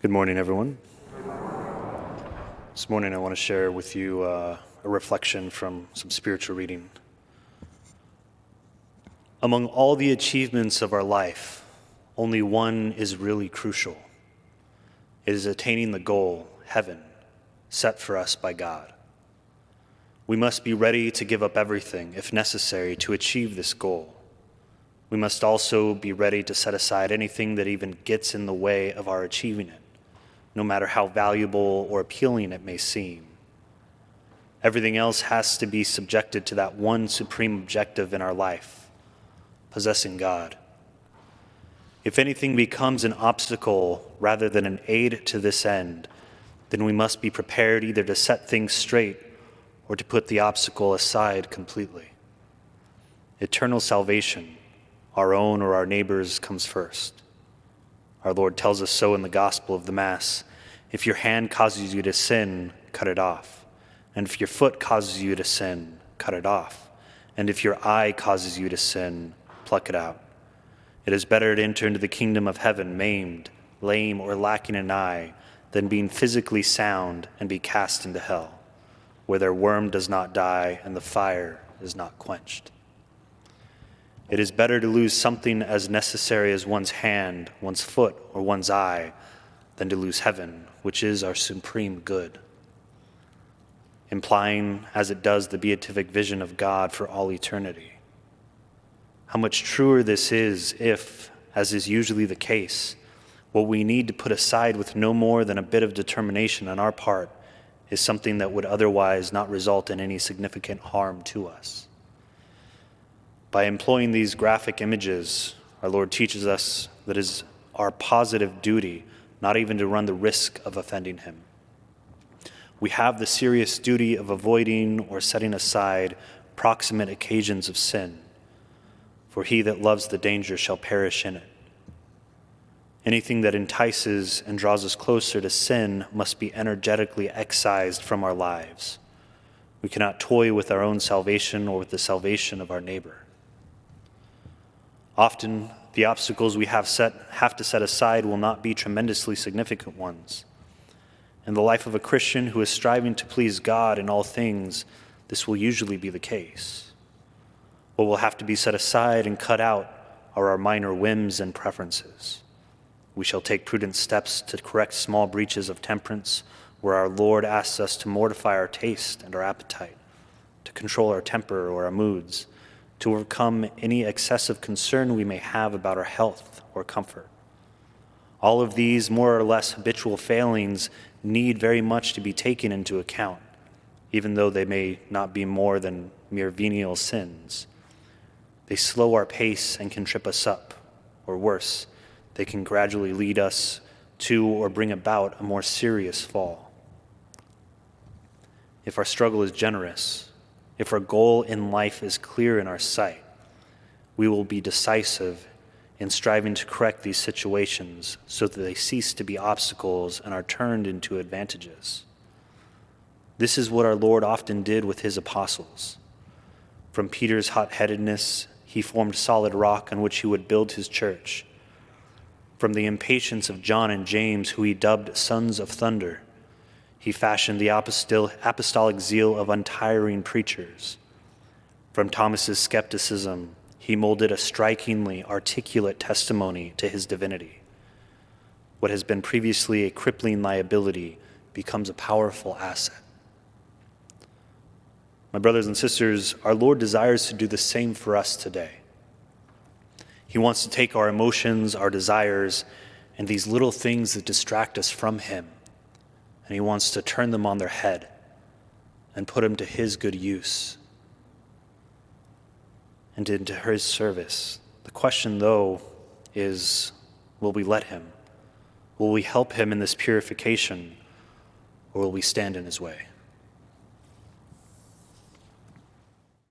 Good morning, everyone. This morning I want to share with you a reflection from some spiritual reading. Among all the achievements of our life, only one is really crucial. It is attaining the goal, heaven, set for us by God. We must be ready to give up everything, if necessary, to achieve this goal. We must also be ready to set aside anything that even gets in the way of our achieving it, no matter how valuable or appealing it may seem. Everything else has to be subjected to that one supreme objective in our life, possessing God. If anything becomes an obstacle rather than an aid to this end, then we must be prepared either to set things straight or to put the obstacle aside completely. Eternal salvation, our own or our neighbor's, comes first. Our Lord tells us so in the Gospel of the Mass. If your hand causes you to sin, cut it off. And if your foot causes you to sin, cut it off. And if your eye causes you to sin, pluck it out. It is better to enter into the kingdom of heaven maimed, lame, or lacking an eye than being physically sound and be cast into hell, where their worm does not die and the fire is not quenched. It is better to lose something as necessary as one's hand, one's foot, or one's eye than to lose heaven, which is our supreme good, implying, as it does, the beatific vision of God for all eternity. How much truer this is if, as is usually the case, what we need to put aside with no more than a bit of determination on our part is something that would otherwise not result in any significant harm to us. By employing these graphic images, our Lord teaches us that it is our positive duty not even to run the risk of offending him. We have the serious duty of avoiding or setting aside proximate occasions of sin, for he that loves the danger shall perish in it. Anything that entices and draws us closer to sin must be energetically excised from our lives. We cannot toy with our own salvation or with the salvation of our neighbor. Often, the obstacles we have to set aside will not be tremendously significant ones. In the life of a Christian who is striving to please God in all things, this will usually be the case. What will have to be set aside and cut out are our minor whims and preferences. We shall take prudent steps to correct small breaches of temperance, where our Lord asks us to mortify our taste and our appetite, to control our temper or our moods, to overcome any excessive concern we may have about our health or comfort. All of these more or less habitual failings need very much to be taken into account, even though they may not be more than mere venial sins. They slow our pace and can trip us up, or worse, they can gradually lead us to or bring about a more serious fall. If our struggle is generous, if our goal in life is clear in our sight, we will be decisive in striving to correct these situations so that they cease to be obstacles and are turned into advantages. This is what our Lord often did with his apostles. From Peter's hot-headedness, he formed solid rock on which he would build his church. From the impatience of John and James, who he dubbed sons of thunder, he fashioned the apostolic zeal of untiring preachers. From Thomas's skepticism, he molded a strikingly articulate testimony to his divinity. What has been previously a crippling liability becomes a powerful asset. My brothers and sisters, our Lord desires to do the same for us today. He wants to take our emotions, our desires, and these little things that distract us from him, and he wants to turn them on their head and put them to his good use and into his service. The question, though, is, will we let him? Will we help him in this purification, or will we stand in his way?